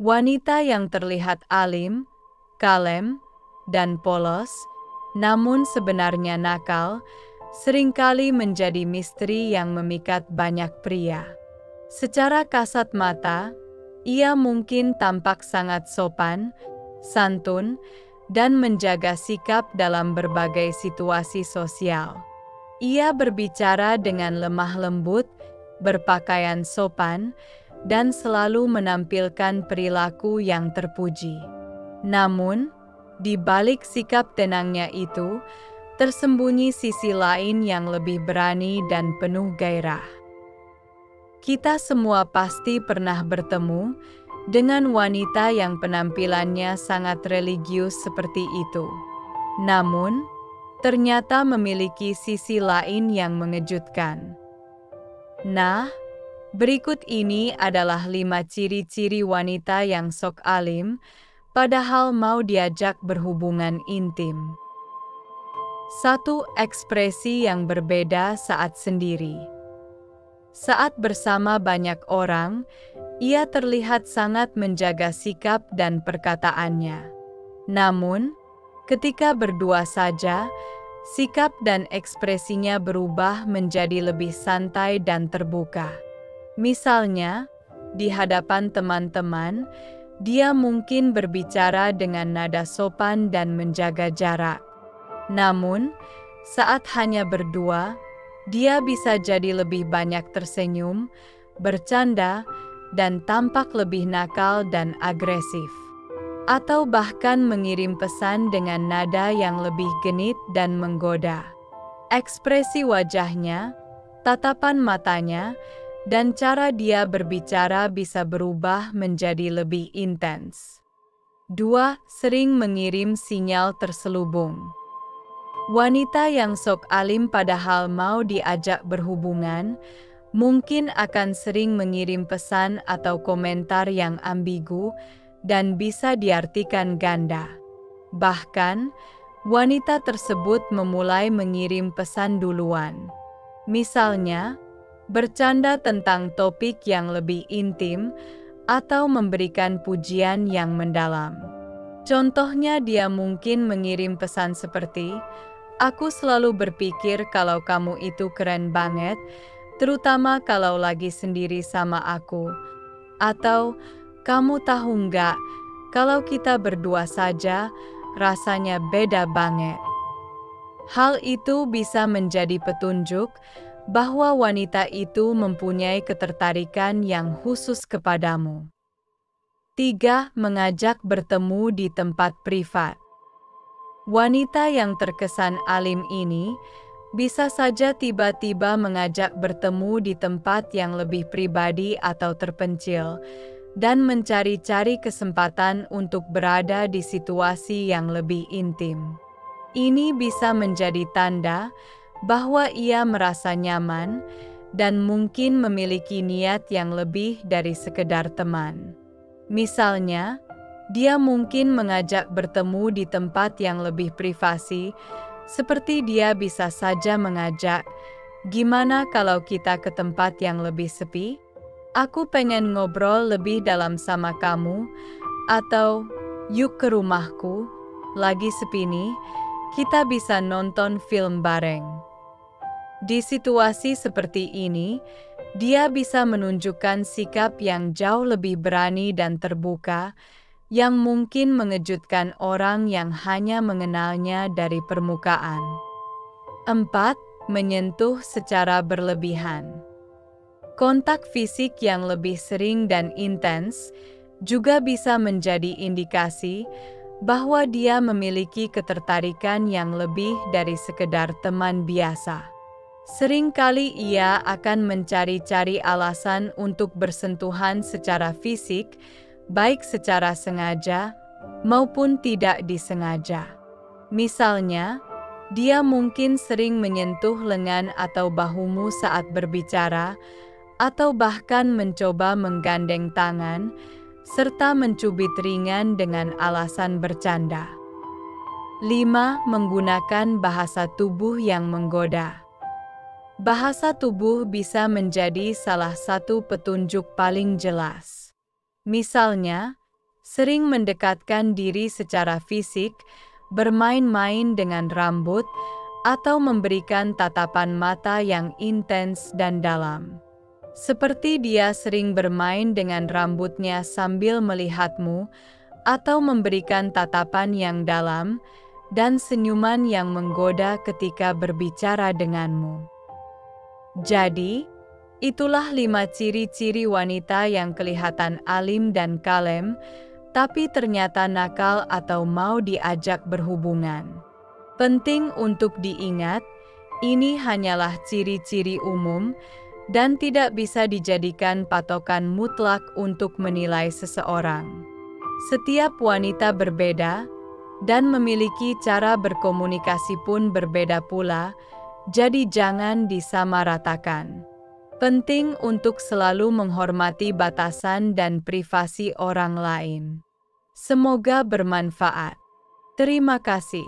Wanita yang terlihat alim, kalem, dan polos, namun sebenarnya nakal, seringkali menjadi misteri yang memikat banyak pria. Secara kasat mata, ia mungkin tampak sangat sopan, santun, dan menjaga sikap dalam berbagai situasi sosial. Ia berbicara dengan lemah lembut, berpakaian sopan, dan selalu menampilkan perilaku yang terpuji. Namun, di balik sikap tenangnya itu, tersembunyi sisi lain yang lebih berani dan penuh gairah. Kita semua pasti pernah bertemu dengan wanita yang penampilannya sangat religius seperti itu. Namun, ternyata memiliki sisi lain yang mengejutkan. Nah, berikut ini adalah 5 ciri-ciri wanita yang sok alim, padahal mau diajak berhubungan intim. 1. Ekspresi yang berbeda saat sendiri. Saat bersama banyak orang, ia terlihat sangat menjaga sikap dan perkataannya. Namun, ketika berdua saja, sikap dan ekspresinya berubah menjadi lebih santai dan terbuka. Misalnya, di hadapan teman-teman, dia mungkin berbicara dengan nada sopan dan menjaga jarak. Namun, saat hanya berdua, dia bisa jadi lebih banyak tersenyum, bercanda, dan tampak lebih nakal dan agresif. Atau bahkan mengirim pesan dengan nada yang lebih genit dan menggoda. Ekspresi wajahnya, tatapan matanya, dan cara dia berbicara bisa berubah menjadi lebih intens. 2. Sering mengirim sinyal terselubung. Wanita yang sok alim padahal mau diajak berhubungan, mungkin akan sering mengirim pesan atau komentar yang ambigu dan bisa diartikan ganda. Bahkan, wanita tersebut memulai mengirim pesan duluan. Misalnya, bercanda tentang topik yang lebih intim atau memberikan pujian yang mendalam. Contohnya, dia mungkin mengirim pesan seperti, "Aku selalu berpikir kalau kamu itu keren banget, terutama kalau lagi sendiri sama aku." Atau, "Kamu tahu nggak, kalau kita berdua saja, rasanya beda banget." Hal itu bisa menjadi petunjuk bahwa wanita itu mempunyai ketertarikan yang khusus kepadamu. 3. Mengajak bertemu di tempat privat. Wanita yang terkesan alim ini bisa saja tiba-tiba mengajak bertemu di tempat yang lebih pribadi atau terpencil, dan mencari-cari kesempatan untuk berada di situasi yang lebih intim. Ini bisa menjadi tanda bahwa ia merasa nyaman dan mungkin memiliki niat yang lebih dari sekedar teman. Misalnya, dia mungkin mengajak bertemu di tempat yang lebih privasi, seperti dia bisa saja mengajak, "Gimana kalau kita ke tempat yang lebih sepi? Aku pengen ngobrol lebih dalam sama kamu," atau, "Yuk ke rumahku, lagi sepi nih, kita bisa nonton film bareng." Di situasi seperti ini, dia bisa menunjukkan sikap yang jauh lebih berani dan terbuka, yang mungkin mengejutkan orang yang hanya mengenalnya dari permukaan. 4. Menyentuh secara berlebihan. Kontak fisik yang lebih sering dan intens juga bisa menjadi indikasi bahwa dia memiliki ketertarikan yang lebih dari sekedar teman biasa. Seringkali ia akan mencari-cari alasan untuk bersentuhan secara fisik, baik secara sengaja maupun tidak disengaja. Misalnya, dia mungkin sering menyentuh lengan atau bahumu saat berbicara, atau bahkan mencoba menggandeng tangan, serta mencubit ringan dengan alasan bercanda. 5. Menggunakan bahasa tubuh yang menggoda. Bahasa tubuh bisa menjadi salah satu petunjuk paling jelas. Misalnya, sering mendekatkan diri secara fisik, bermain-main dengan rambut, atau memberikan tatapan mata yang intens dan dalam. Seperti dia sering bermain dengan rambutnya sambil melihatmu, atau memberikan tatapan yang dalam, dan senyuman yang menggoda ketika berbicara denganmu. Jadi, itulah 5 ciri-ciri wanita yang kelihatan alim dan kalem, tapi ternyata nakal atau mau diajak berhubungan. Penting untuk diingat, ini hanyalah ciri-ciri umum dan tidak bisa dijadikan patokan mutlak untuk menilai seseorang. Setiap wanita berbeda, dan memiliki cara berkomunikasi pun berbeda pula, jadi jangan disamaratakan. Penting untuk selalu menghormati batasan dan privasi orang lain. Semoga bermanfaat. Terima kasih.